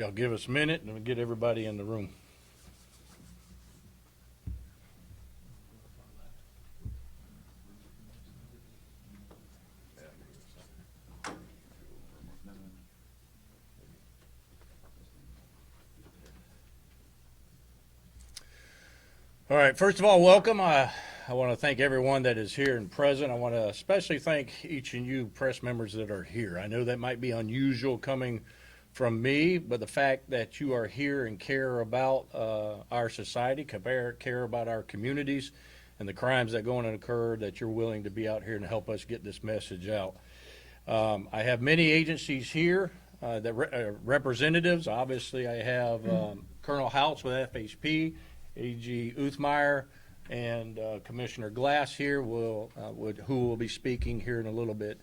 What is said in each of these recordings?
Y'all give us a minute and we'll get everybody in the room. All right, first of all, welcome. I want to thank everyone that is here and present. I want to especially thank each of you press members that are here. I know that might be unusual coming from me, but the fact that you are here and care about our society, care about our communities and the crimes that go on and occur, that you're willing to be out here and help us get this message out. I have many agencies here, representatives. Obviously, I have Colonel Houts with FHP, AG Uthmeyer, and Commissioner Glass here who will be speaking here in a little bit.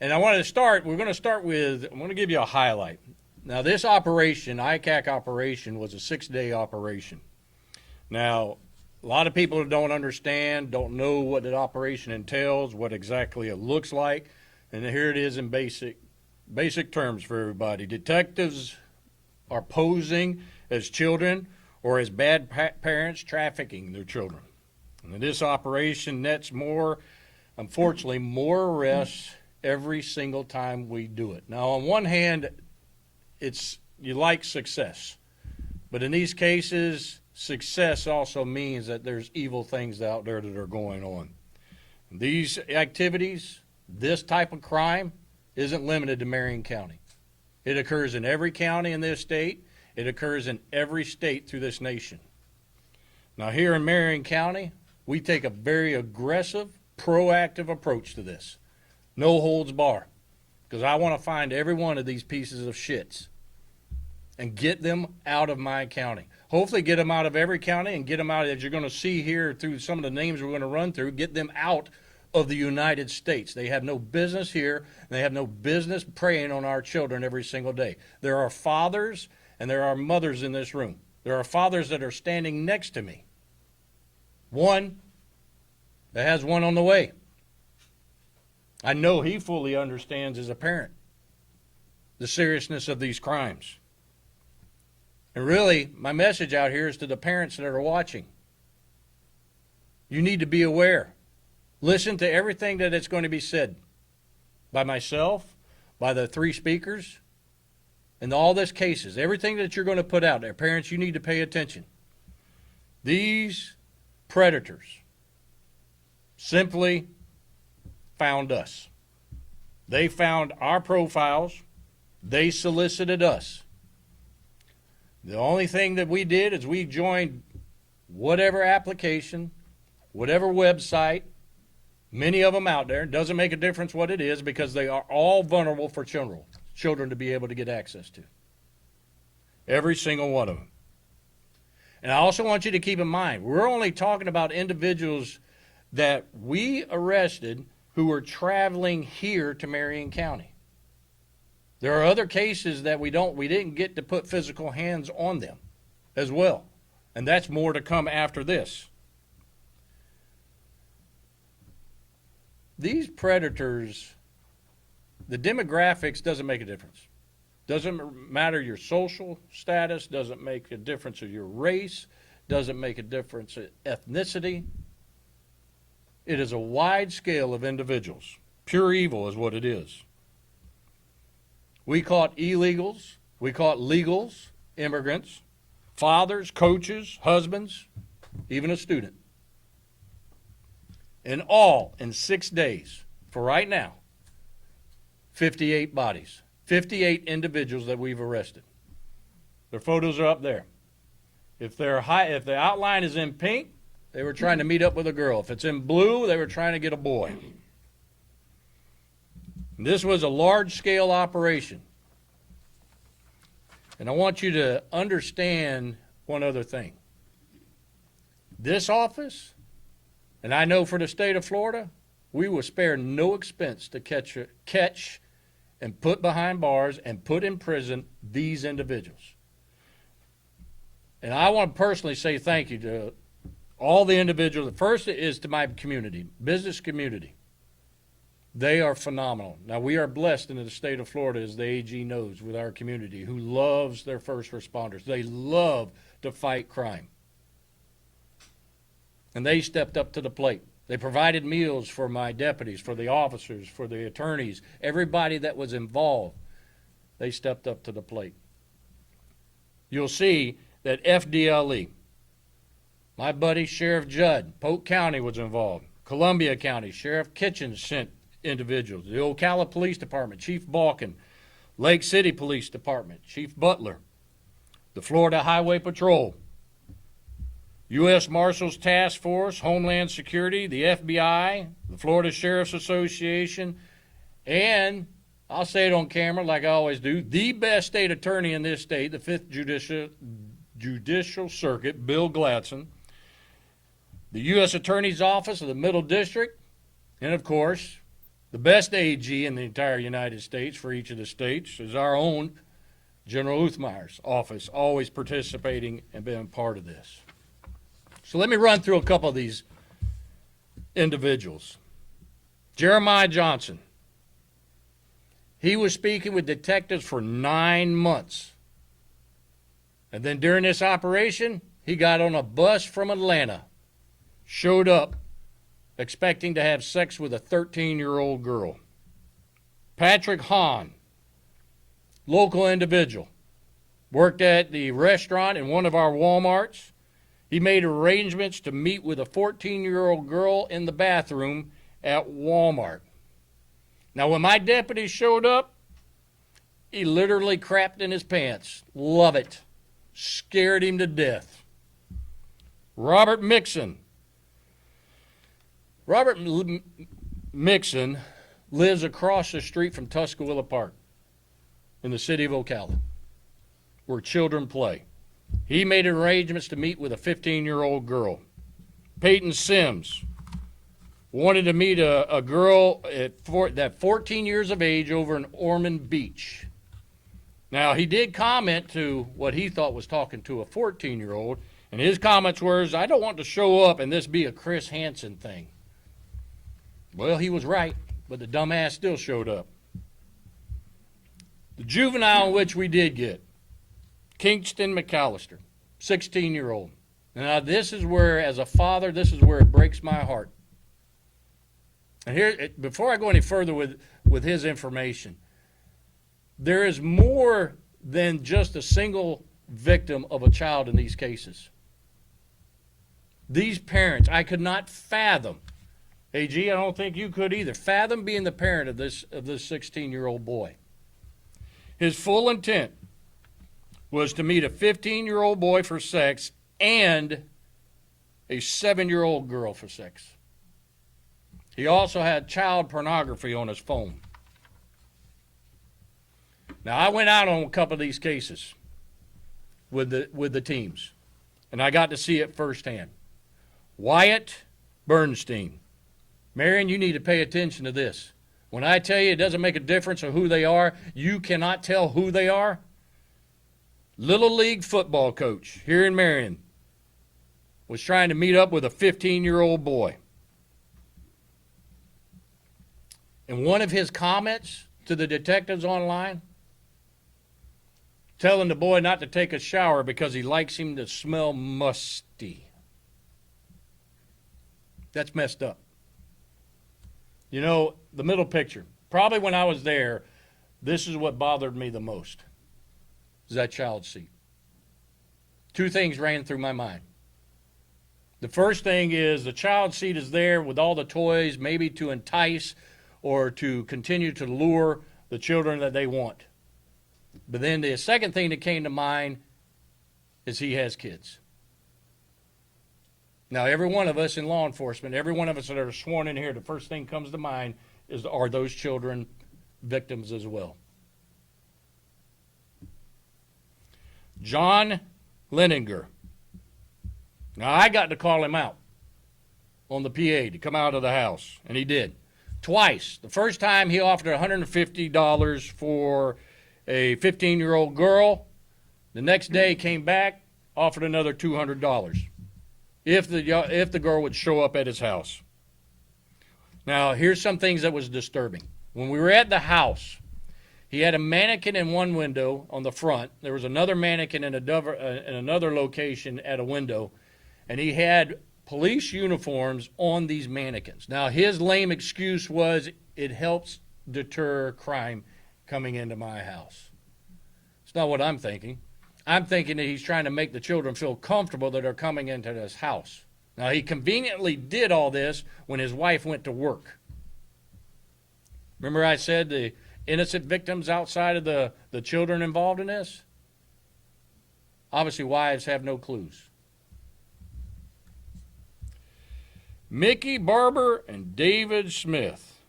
And we're going to start with, I'm going to give you a highlight. Now, this operation, ICAC operation, was a 6-day operation. Now, a lot of people don't understand, don't know what that operation entails, what exactly it looks like, and here it is in basic terms for everybody. Detectives are posing as children or as bad parents trafficking their children. And this operation nets unfortunately, more arrests every single time we do it. Now, on one hand, you like success, but in these cases, success also means that there's evil things out there that are going on. These activities, this type of crime, isn't limited to Marion County. It occurs in every county in this state. It occurs in every state through this nation. Now, here in Marion County, we take a very aggressive, proactive approach to this. No holds bar. Because I want to find every one of these pieces of shits and get them out of my county. Hopefully get them out of every county and get them out, as you're going to see here through some of the names we're going to run through, get them out of the United States. They have no business here. They have no business preying on our children every single day. There are fathers and there are mothers in this room. There are fathers that are standing next to me. One that has one on the way. I know he fully understands as a parent the seriousness of these crimes. And really, my message out here is to the parents that are watching. You need to be aware. Listen to everything that is going to be said by myself, by the 3 speakers, and all these cases. Everything that you're going to put out there. Parents, you need to pay attention. These predators simply found us. They found our profiles. They solicited us. The only thing that we did is we joined whatever application, whatever website, many of them out there. It doesn't make a difference what it is because they are all vulnerable for children to be able to get access to. Every single one of them. And I also want you to keep in mind, we're only talking about individuals that we arrested who were traveling here to Marion County. There are other cases that we didn't get to put physical hands on them as well. And that's more to come after this. These predators, the demographics doesn't make a difference. Doesn't matter your social status, doesn't make a difference of your race, doesn't make a difference in ethnicity. It is a wide scale of individuals. Pure evil is what it is. We caught illegals, we caught legals, immigrants, fathers, coaches, husbands, even a student. In all, in 6 days, for right now, 58 bodies, 58 individuals that we've arrested. Their photos are up there. If the outline is in pink, they were trying to meet up with a girl. If it's in blue, they were trying to get a boy. This was a large-scale operation. And I want you to understand one other thing. This office, and I know for the state of Florida, we will spare no expense to catch and put behind bars and put in prison these individuals. And I want to personally say thank you to all the individuals. The first is to my community, business community. They are phenomenal. Now, we are blessed in the state of Florida, as the AG knows, with our community who loves their first responders. They love to fight crime. And they stepped up to the plate. They provided meals for my deputies, for the officers, for the attorneys, everybody that was involved. They stepped up to the plate. You'll see that FDLE, my buddy Sheriff Judd, Polk County was involved. Columbia County, Sheriff Kitchens sent individuals. The Ocala Police Department, Chief Balkin. Lake City Police Department, Chief Butler. The Florida Highway Patrol. U.S. Marshals Task Force, Homeland Security, the FBI, the Florida Sheriff's Association, and I'll say it on camera like I always do, the best state attorney in this state, the 5th Judicial Circuit, Bill Gladson, the U.S. Attorney's Office of the Middle District, and of course, the best AG in the entire United States for each of the states is our own General Uthmeyer's office, always participating and being part of this. So let me run through a couple of these individuals. Jeremiah Johnson. He was speaking with detectives for 9 months. And then during this operation, he got on a bus from Atlanta, showed up expecting to have sex with a 13-year-old girl. Patrick Hahn, local individual, worked at the restaurant in one of our Walmarts. He made arrangements to meet with a 14-year-old girl in the bathroom at Walmart. Now, when my deputy showed up, he literally crapped in his pants. Love it. Scared him to death. Robert Mixon. Robert Mixon lives across the street from Tuscaloosa Park in the city of Ocala, where children play. He made arrangements to meet with a 15-year-old girl. Peyton Sims wanted to meet a girl at 14 years of age over in Ormond Beach. Now, he did comment to what he thought was talking to a 14-year-old, and his comments were, I don't want to show up and this be a Chris Hansen thing. Well, he was right, but the dumbass still showed up. The juvenile in which we did get, Kingston McAllister, 16-year-old. Now, this is where, as a father, this is where it breaks my heart. And here, before I go any further with his information, there is more than just a single victim of a child in these cases. These parents, I could not fathom, AG, I don't think you could either, fathom being the parent of this 16-year-old boy. His full intent was to meet a 15-year-old boy for sex and a 7-year-old girl for sex. He also had child pornography on his phone. Now, I went out on a couple of these cases with the teams, and I got to see it firsthand. Wyatt Bernstein. Marion, you need to pay attention to this. When I tell you it doesn't make a difference of who they are, you cannot tell who they are. Little League football coach here in Marion was trying to meet up with a 15-year-old boy. And one of his comments to the detectives online, telling the boy not to take a shower because he likes him to smell musty. That's messed up. You know, the middle picture, probably when I was there, this is what bothered me the most, is that child seat. Two things ran through my mind. The first thing is the child seat is there with all the toys, maybe to entice or to continue to lure the children that they want. But then the second thing that came to mind is he has kids. Now, every one of us in law enforcement, every one of us that are sworn in here, the first thing comes to mind is, are those children victims as well? John Leninger. Now, I got to call him out on the PA to come out of the house, and he did. Twice. The first time he offered $150 for a 15-year-old girl. The next day he came back, offered another $200 if the girl would show up at his house. Now, here's some things that was disturbing. When we were at the house, he had a mannequin in one window on the front. There was another mannequin in another location at a window, and he had police uniforms on these mannequins. Now, his lame excuse was it helps deter crime coming into my house. It's not what I'm thinking. I'm thinking that he's trying to make the children feel comfortable that are coming into this house. Now, he conveniently did all this when his wife went to work. Remember I said the innocent victims outside of the children involved in this? Obviously, wives have no clues. Mickey Barber and David Smith.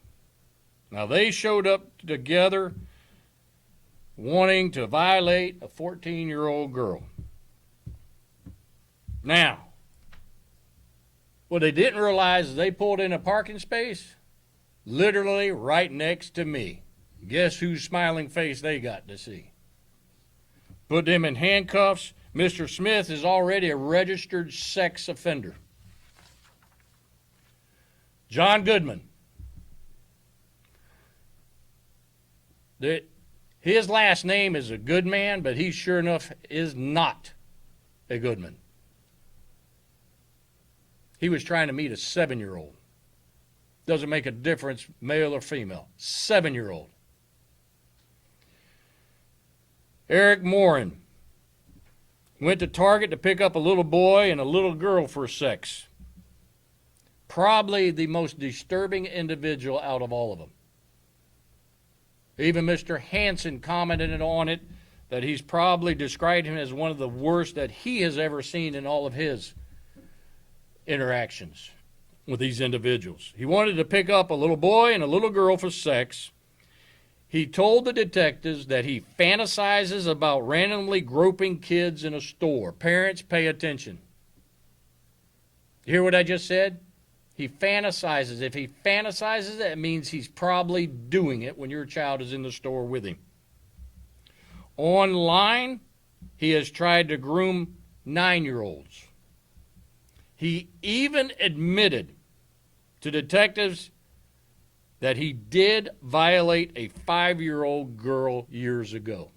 Now, they showed up together wanting to violate a 14-year-old girl. Now, what they didn't realize is they pulled in a parking space literally right next to me. Guess whose smiling face they got to see? Put them in handcuffs. Mr. Smith is already a registered sex offender. John Goodman. His last name is a good man, but he sure enough is not a good man. He was trying to meet a 7-year-old. Doesn't make a difference, male or female. 7-year-old. Eric Morin went to Target to pick up a little boy and a little girl for sex. Probably the most disturbing individual out of all of them. Even Mr. Hansen commented on it that he's probably described him as one of the worst that he has ever seen in all of his interactions with these individuals. He wanted to pick up a little boy and a little girl for sex. He told the detectives that he fantasizes about randomly groping kids in a store. Parents, pay attention. You hear what I just said? He fantasizes. If he fantasizes, that means he's probably doing it when your child is in the store with him. Online, he has tried to groom 9-year-olds. He even admitted to detectives that he did violate a 5-year-old girl years ago.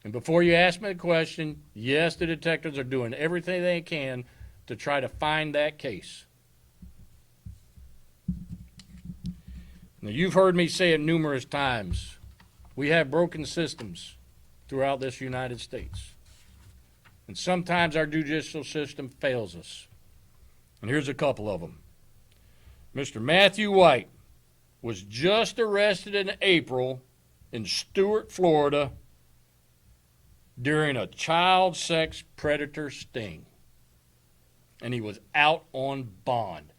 And before you ask me the question, yes, the detectives are doing everything they can to try to find that case. Now, you've heard me say it numerous times. We have broken systems throughout this United States. And sometimes our judicial system fails us. And here's a couple of them. Mr. Matthew White was just arrested in April in Stuart, Florida, during a child sex predator sting. And he was out on bond.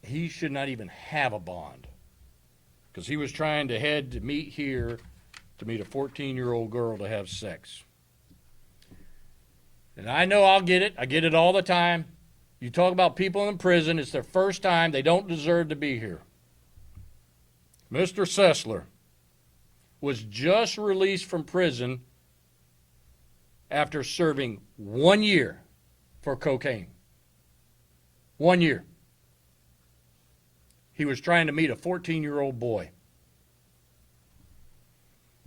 He should not even have a bond, because he was trying to head to meet here to meet a 14-year-old girl to have sex. And I know I'll get it. I get it all the time. You talk about people in prison, it's their first time. They don't deserve to be here. Mr. Sessler was just released from prison after serving 1 year for cocaine. 1 year. He was trying to meet a 14-year-old boy.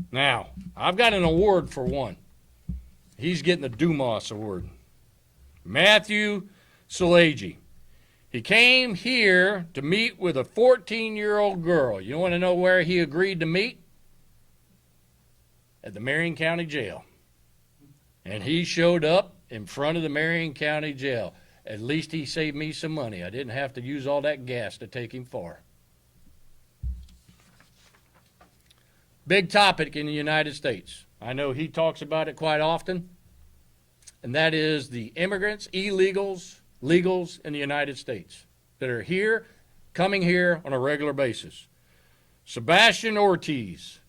Now, I've got an award for one. He's getting the Dumas Award. Matthew Salagi. He came here to meet with a 14-year-old girl. You want to know where he agreed to meet? At the Marion County Jail. And he showed up in front of the Marion County Jail. At least he saved me some money. I didn't have to use all that gas to take him far. Big topic in the United States. I know he talks about it quite often, and that is the immigrants, illegals, legals in the United States that are here, coming here on a regular basis. Sebastian Ortiz,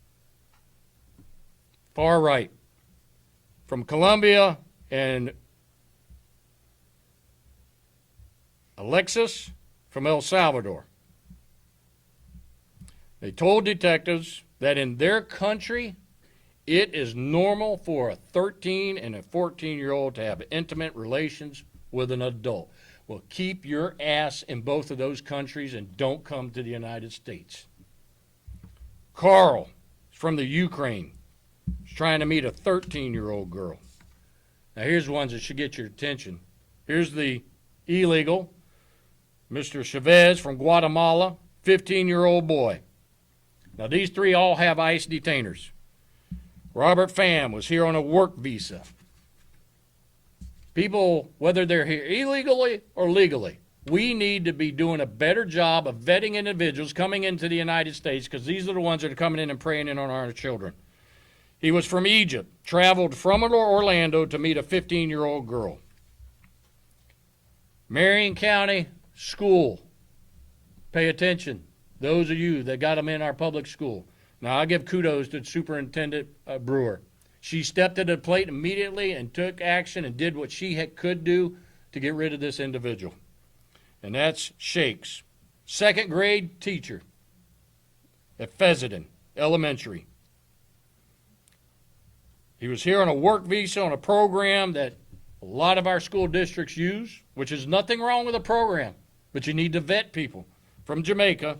far right, from Colombia, and Alexis from El Salvador. They told detectives that in their country, it is normal for a 13 and a 14-year-old to have intimate relations with an adult. Well, keep your ass in both of those countries and don't come to the United States. Carl is from the Ukraine. He's trying to meet a 13-year-old girl. Now, here's ones that should get your attention. Here's the illegal, Mr. Chavez from Guatemala, 15-year-old boy. Now, these three all have ICE detainers. Robert Pham was here on a work visa. People, whether they're here illegally or legally, we need to be doing a better job of vetting individuals coming into the United States, because these are the ones that are coming in and preying in on our children. He was from Egypt, traveled from Orlando to meet a 15-year-old girl. Marion County School. Pay attention. Those of you that got them in our public school. Now, I give kudos to Superintendent Brewer. She stepped to the plate immediately and took action and did what she could do to get rid of this individual. And that's Shakes. Second grade teacher at Fessenden Elementary. He was here on a work visa on a program that a lot of our school districts use, which is nothing wrong with the program, but you need to vet people. From Jamaica,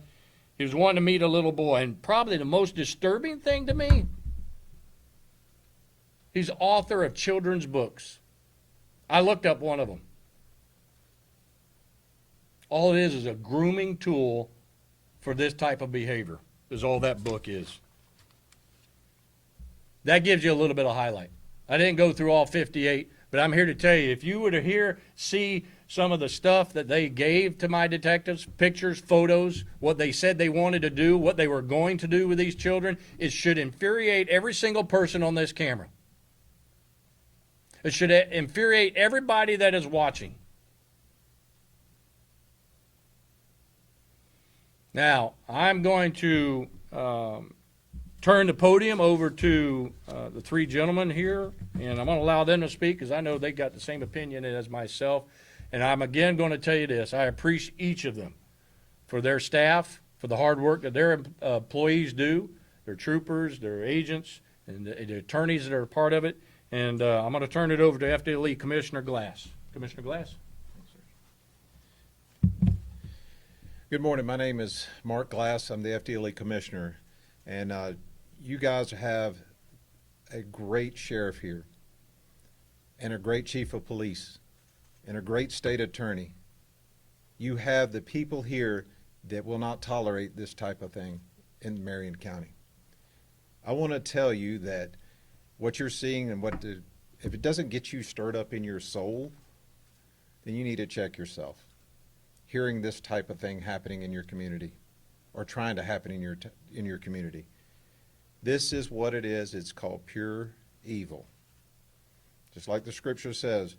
he was wanting to meet a little boy, and probably the most disturbing thing to me, he's author of children's books. I looked up one of them. All it is a grooming tool for this type of behavior, is all that book is. That gives you a little bit of highlight. I didn't go through all 58, but I'm here to tell you, if you were to see some of the stuff that they gave to my detectives, pictures, photos, what they said they wanted to do, what they were going to do with these children, it should infuriate every single person on this camera. It should infuriate everybody that is watching. Now, I'm going to turn the podium over to the three gentlemen here, and I'm going to allow them to speak because I know they got the same opinion as myself. And I'm again going to tell you this. I appreciate each of them for their staff, for the hard work that their employees do, their troopers, their agents, and the attorneys that are part of it. And I'm going to turn it over to FDLE Commissioner Glass. Commissioner Glass. Good morning. My name is Mark Glass. I'm the FDLE Commissioner. And you guys have a great sheriff here and a great chief of police and a great state attorney. You have the people here that will not tolerate this type of thing in Marion County. I want to tell you that what you're seeing and if it doesn't get you stirred up in your soul, then you need to check yourself. Hearing this type of thing happening in your community or trying to happen in your community. This is what it is. It's called pure evil. Just like the scripture says,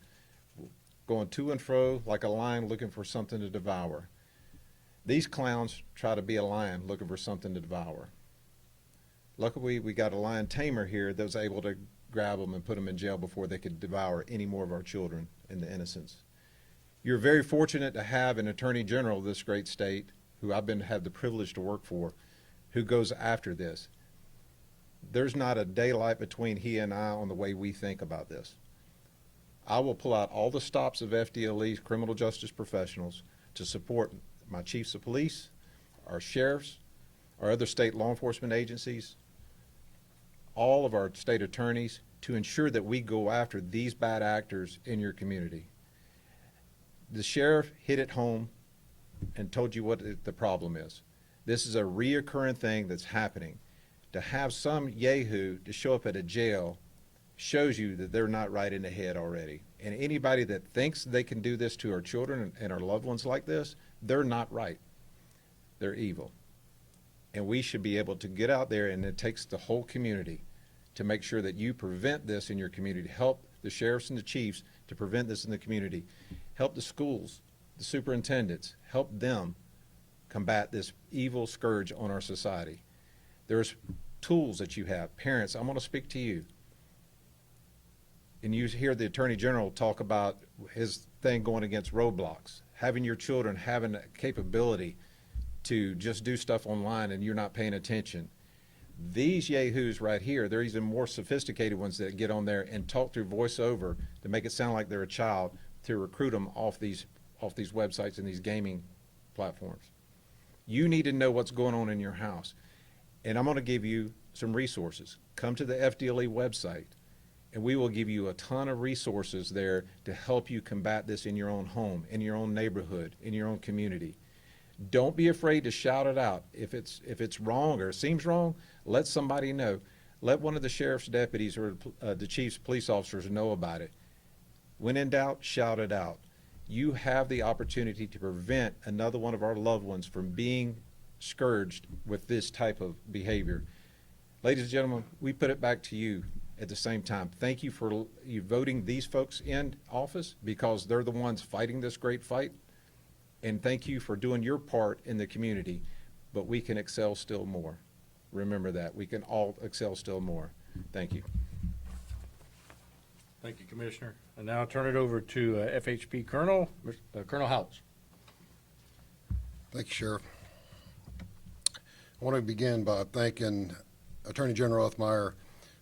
going to and fro like a lion looking for something to devour. These clowns try to be a lion looking for something to devour. Luckily, we got a lion tamer here that was able to grab them and put them in jail before they could devour any more of our children and the innocents. You're very fortunate to have an attorney general of this great state, who I've had the privilege to work for, who goes after this. There's not a daylight between he and I on the way we think about this. I will pull out all the stops of FDLE's criminal justice professionals to support my chiefs of police, our sheriffs, our other state law enforcement agencies, all of our state attorneys, to ensure that we go after these bad actors in your community. The sheriff hit it home and told you what the problem is. This is a reoccurring thing that's happening. To have some yahoo to show up at a jail shows you that they're not right in the head already. And anybody that thinks they can do this to our children and our loved ones like this, they're not right. They're evil. And we should be able to get out there, and it takes the whole community to make sure that you prevent this in your community. Help the sheriffs and the chiefs to prevent this in the community. Help the schools, the superintendents, help them combat this evil scourge on our society. There's tools that you have. Parents, I'm going to speak to you. And you hear the Attorney General talk about his thing going against roadblocks, having your children having a capability to just do stuff online and you're not paying attention. These yahoos right here, they're even more sophisticated ones that get on there and talk through voiceover to make it sound like they're a child, to recruit them off these off these websites and these gaming platforms. You need to know what's going on in your house. And I'm going to give you some resources. Come to the FDLE website, and we will give you a ton of resources there to help you combat this in your own home, in your own neighborhood, in your own community. Don't be afraid to shout it out. If it's wrong or it seems wrong, let somebody know. Let one of the sheriff's deputies or the chief's police officers know about it. When in doubt, shout it out. You have the opportunity to prevent another one of our loved ones from being scourged with this type of behavior. Ladies and gentlemen, we put it back to you at the same time. Thank you for you voting these folks in office, because they're the ones fighting this great fight. And thank you for doing your part in the community, but we can excel still more. Remember that. We can all excel still more. Thank you. Thank you, Commissioner. And now I'll turn it over to FHP Colonel, Colonel Houts. Thank you, Sheriff. I want to begin by thanking Attorney General Othmeyer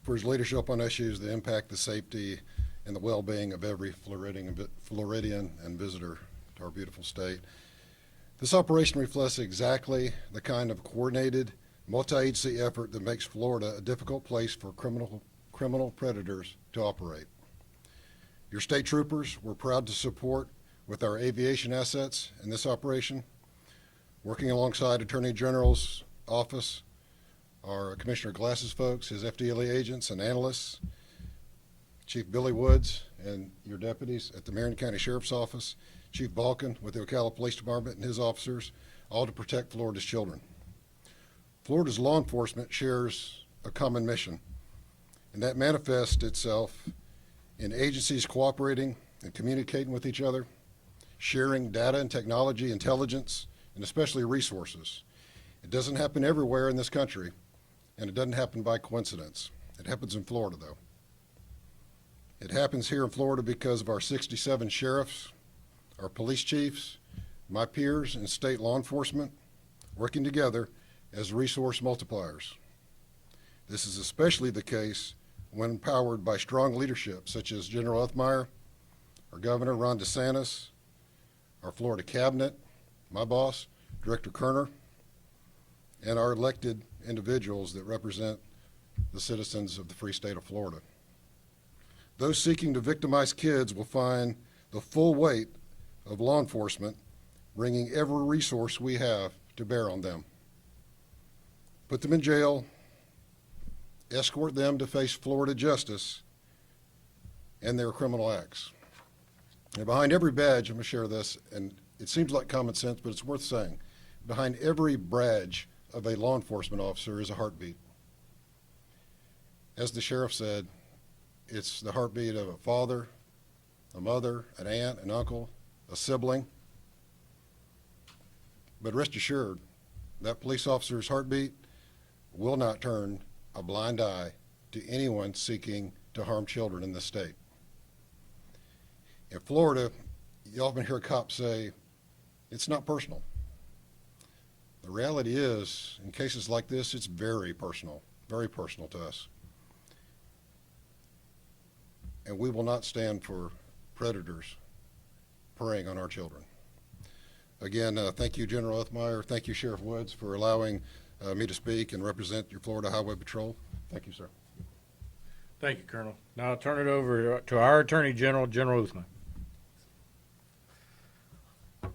for his leadership on issues that impact the safety and the well-being of every Floridian and visitor to our beautiful state. This operation reflects exactly the kind of coordinated, multi-agency effort that makes Florida a difficult place for criminal predators to operate. Your state troopers were proud to support with our aviation assets in this operation, working alongside Attorney General's office, our Commissioner Glass's folks, his FDLE agents and analysts, Chief Billy Woods and your deputies at the Marion County Sheriff's Office, Chief Balkin with the Ocala Police Department and his officers, all to protect Florida's children. Florida's law enforcement shares a common mission, and that manifests itself in agencies cooperating and communicating with each other, sharing data and technology, intelligence, and especially resources. It doesn't happen everywhere in this country, and it doesn't happen by coincidence. It happens in Florida, though. It happens here in Florida because of our 67 sheriffs, our police chiefs, my peers, and state law enforcement working together as resource multipliers. This is especially the case when empowered by strong leadership such as General Othmeyer, our Governor Ron DeSantis, our Florida Cabinet, my boss, Director Kerner, and our elected individuals that represent the citizens of the free state of Florida. Those seeking to victimize kids will find the full weight of law enforcement bringing every resource we have to bear on them. Put them in jail, escort them to face Florida justice and their criminal acts. And behind every badge, I'm going to share this, and it seems like common sense, but it's worth saying. Behind every badge of a law enforcement officer is a heartbeat. As the sheriff said, it's the heartbeat of a father, a mother, an aunt, an uncle, a sibling. But rest assured, that police officer's heartbeat will not turn a blind eye to anyone seeking to harm children in this state. In Florida, you often hear cops say, it's not personal. The reality is, in cases like this, it's very personal to us. And we will not stand for predators preying on our children. Again, thank you, General Othmeyer. Thank you, Sheriff Woods, for allowing me to speak and represent your Florida Highway Patrol. Thank you, sir. Thank you, Colonel. Now I'll turn it over to our Attorney General, General Uthman.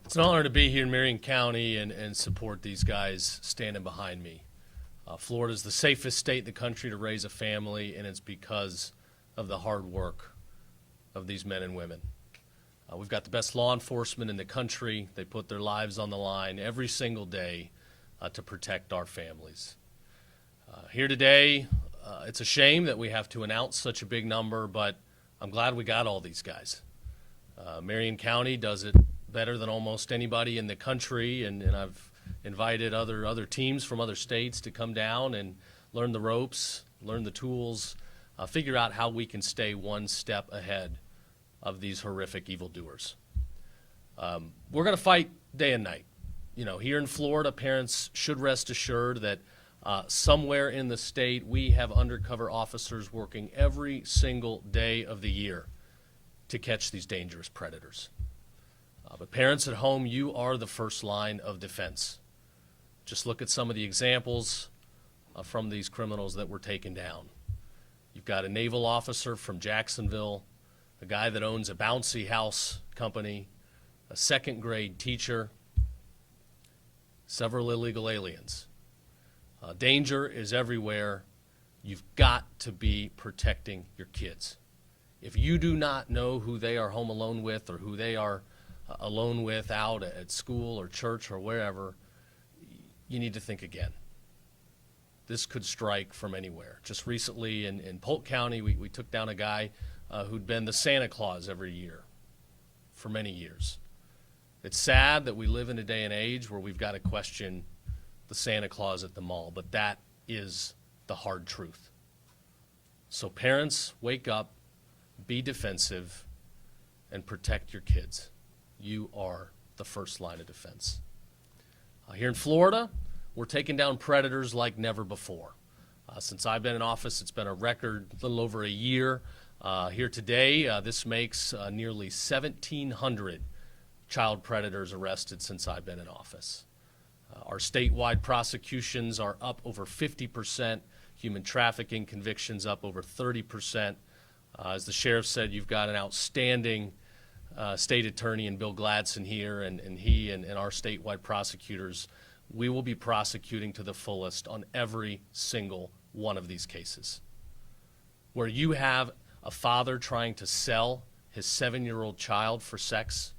It's an honor to be here in Marion County and support these guys standing behind me. Florida's the safest state in the country to raise a family, and it's because of the hard work of these men and women. We've got the best law enforcement in the country. They put their lives on the line every single day to protect our families. Here today, it's a shame that we have to announce such a big number, but I'm glad we got all these guys. Marion County does it better than almost anybody in the country, and I've invited other teams from other states to come down and learn the ropes, learn the tools, figure out how we can stay one step ahead of these horrific evildoers. We're going to fight day and night. You know, here in Florida, parents should rest assured that somewhere in the state we have undercover officers working every single day of the year to catch these dangerous predators. But parents at home, you are the first line of defense. Just look at some of the examples from these criminals that were taken down. You've got a naval officer from Jacksonville, a guy that owns a bouncy house company, a second grade teacher, several illegal aliens. Danger is everywhere. You've got to be protecting your kids. If you do not know who they are home alone with or who they are alone with out at school or church or wherever, you need to think again. This could strike from anywhere. Just recently in Polk County, we took down a guy who'd been the Santa Claus every year for many years. It's sad that we live in a day and age where we've got to question the Santa Claus at the mall, but that is the hard truth. So parents, wake up, be defensive, and protect your kids. You are the first line of defense. Here in Florida, we're taking down predators like never before. Since I've been in office, it's been a record little over a year. Here today, this makes nearly 1,700 child predators arrested since I've been in office. Our statewide prosecutions are up over 50%, human trafficking convictions up over 30%. As the sheriff said, you've got an outstanding state attorney in Bill Gladson here, and he and our statewide prosecutors, we will be prosecuting to the fullest on every single one of these cases. Where you have a father trying to sell his 7-year-old child for sex,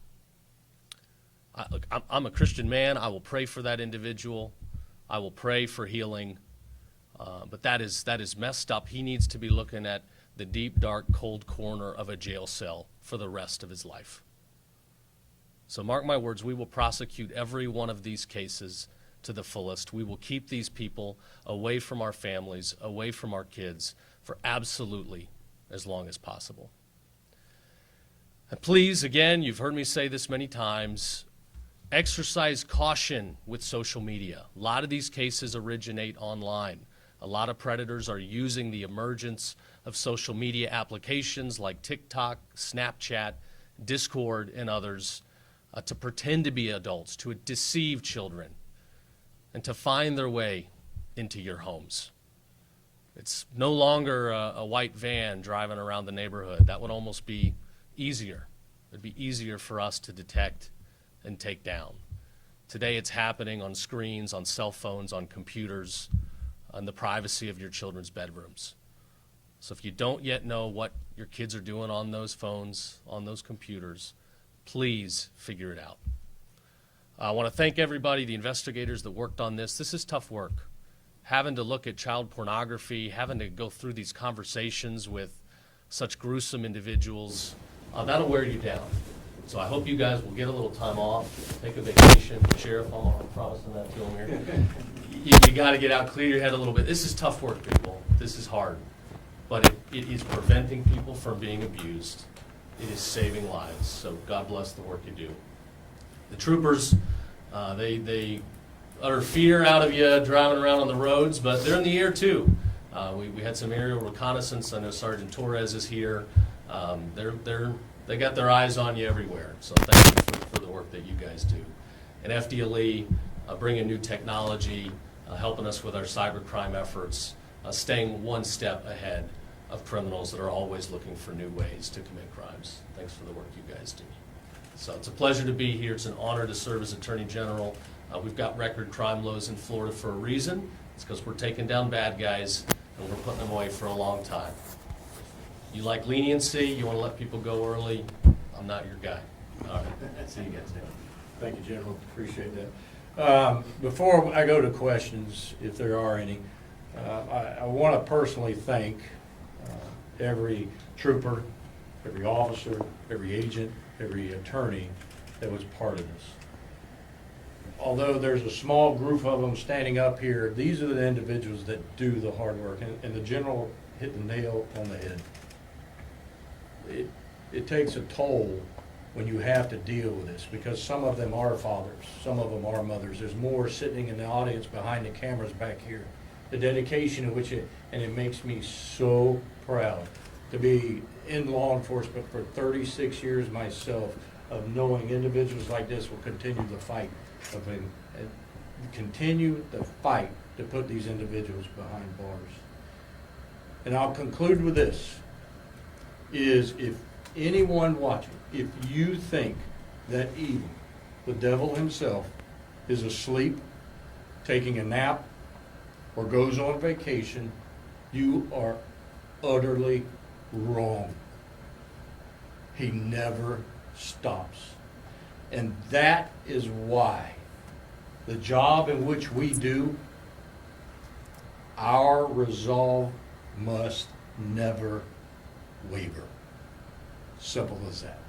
look, I'm a Christian man. I will pray for that individual. I will pray for healing. But that is messed up. He needs to be looking at the deep, dark, cold corner of a jail cell for the rest of his life. So mark my words, we will prosecute every one of these cases to the fullest. We will keep these people away from our families, away from our kids, for absolutely as long as possible. And please, again, you've heard me say this many times, exercise caution with social media. A lot of these cases originate online. A lot of predators are using the emergence of social media applications like TikTok, Snapchat, Discord, and others to pretend to be adults, to deceive children, and to find their way into your homes. It's no longer a white van driving around the neighborhood. That would almost be easier. It'd be easier for us to detect and take down. Today it's happening on screens, on cell phones, on computers, in the privacy of your children's bedrooms. So if you don't yet know what your kids are doing on those phones, on those computers, please figure it out. I want to thank everybody, the investigators that worked on this. This is tough work. Having to look at child pornography, having to go through these conversations with such gruesome individuals, that'll wear you down. So I hope you guys will get a little time off, take a vacation. Sheriff, I'm promising that to him here. You got to get out, clear your head a little bit. This is tough work, people. This is hard. But it is preventing people from being abused. It is saving lives. So God bless the work you do. The troopers, they utter fear out of you driving around on the roads, but they're in the air too. We had some aerial reconnaissance. I know Sergeant Torres is here. They got their eyes on you everywhere. So thank you for the work that you guys do. And FDLE, bringing new technology, helping us with our cybercrime efforts, staying one step ahead of criminals that are always looking for new ways to commit crimes. Thanks for the work you guys do. So it's a pleasure to be here. It's an honor to serve as Attorney General. We've got record crime lows in Florida for a reason. It's because we're taking down bad guys and we're putting them away for a long time. You like leniency, you want to let people go early, I'm not your guy. All right, see you guys later. Thank you, General. Appreciate that. Before I go to questions, if there are any, I want to personally thank every trooper, every officer, every agent, every attorney that was part of this. Although there's a small group of them standing up here, these are the individuals that do the hard work, and the General hit the nail on the head. It takes a toll when you have to deal with this, because some of them are fathers, some of them are mothers. There's more sitting in the audience behind the cameras back here. The dedication in which and it makes me so proud to be in law enforcement for 36 years myself, of knowing individuals like this will continue the fight continue the fight to put these individuals behind bars. And I'll conclude with this, is if anyone watching, if you think that evil, the devil himself, is asleep, taking a nap, or goes on vacation, you are utterly wrong. He never stops. And that is why the job in which we do, our resolve must never waver. Simple as that.